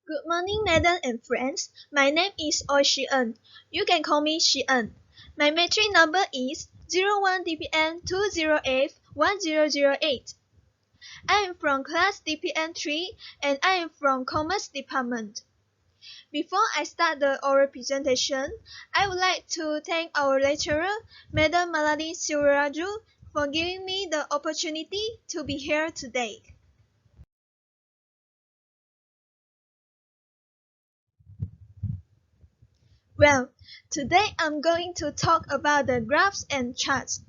Good morning, madam and friends. My name is Oi Shi-en. You can call me Shi-en. My matric number is 01 DPN 2081008. I am from class DPN 3 and I am from Commerce Department. Before I start the oral presentation, I would like to thank our lecturer, Madam Maladi Silveraju, for giving me the opportunity to be here today. Well, today I'm going to talk about the graphs and charts.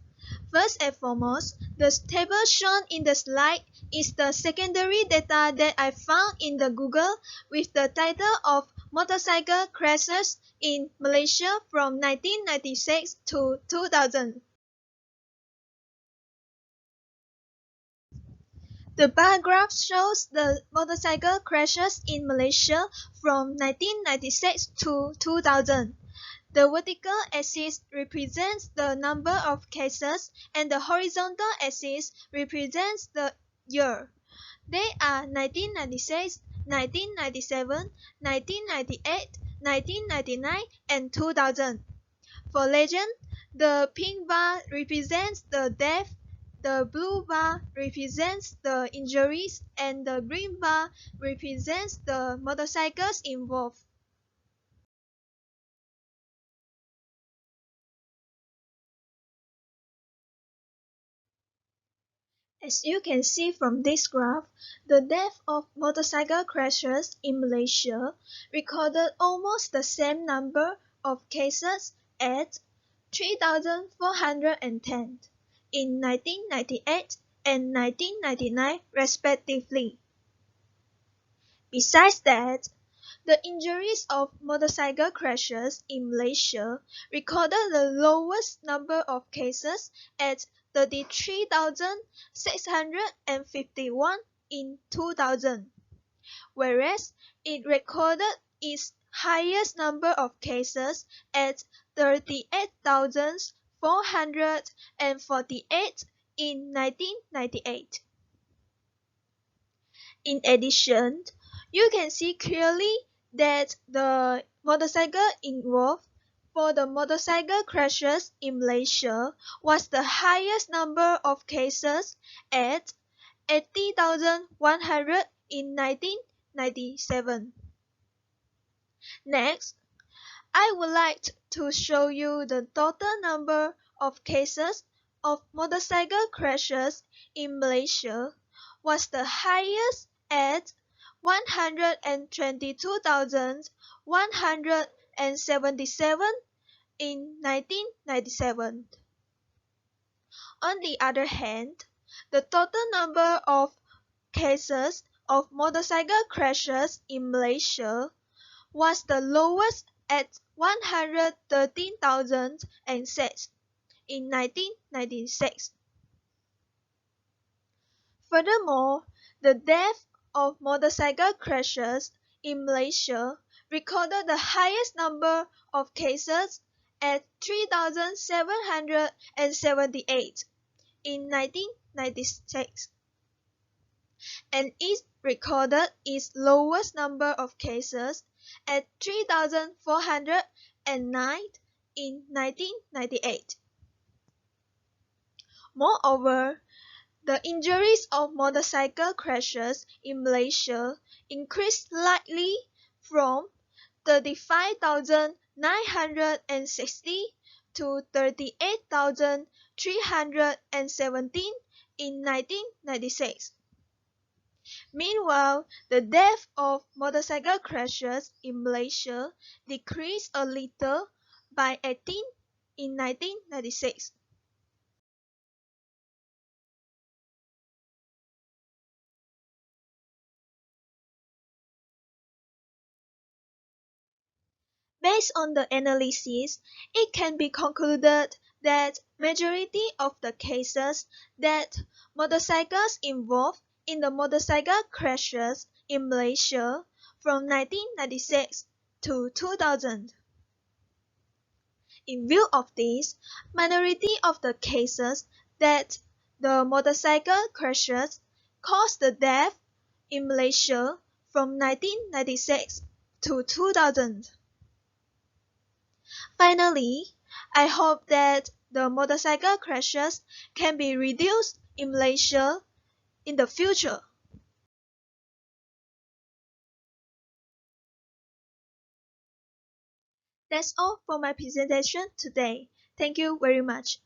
First and foremost, the table shown in the slide is the secondary data that I found in the Google with the title of Motorcycle Crashes in Malaysia from 1996 to 2000. The bar graph shows the motorcycle crashes in Malaysia from 1996 to 2000. The vertical axis represents the number of cases and the horizontal axis represents the year. They are 1996, 1997, 1998, 1999, and 2000. For legend, the pink bar represents the death, the blue bar represents the injuries, and the green bar represents the motorcycles involved. As you can see from this graph, the death of motorcycle crashes in Malaysia recorded almost the same number of cases at 3,410 in 1998 and 1999 respectively. Besides that, the injuries of motorcycle crashes in Malaysia recorded the lowest number of cases at 33,651 in 2000, whereas it recorded its highest number of cases at 38,448 in 1998. In addition, you can see clearly that the motorcycle involved for the motorcycle crashes in Malaysia was the highest number of cases at 80,100 in 1997. Next, I would like to show you the total number of cases of motorcycle crashes in Malaysia was the highest at 122,177 in 1997. On the other hand, the total number of cases of motorcycle crashes in Malaysia was the lowest at 113,006 in 1996. Furthermore, the death of motorcycle crashes in Malaysia recorded the highest number of cases at 3,778 in 1996, and it recorded its lowest number of cases at 3,409 in 1998. Moreover, the injuries of motorcycle crashes in Malaysia increased slightly from 35,960 to 38,317 in 1996. Meanwhile, the death of motorcycle crashes in Malaysia decreased a little by 18 in 1996. Based on the analysis, it can be concluded that majority of the cases that motorcycles involved in the motorcycle crashes in Malaysia from 1996 to 2000. In view of this, minority of the cases that the motorcycle crashes caused the death in Malaysia from 1996 to 2000. Finally, I hope that the motorcycle crashes can be reduced in Malaysia in the future. That's all for my presentation today. Thank you very much.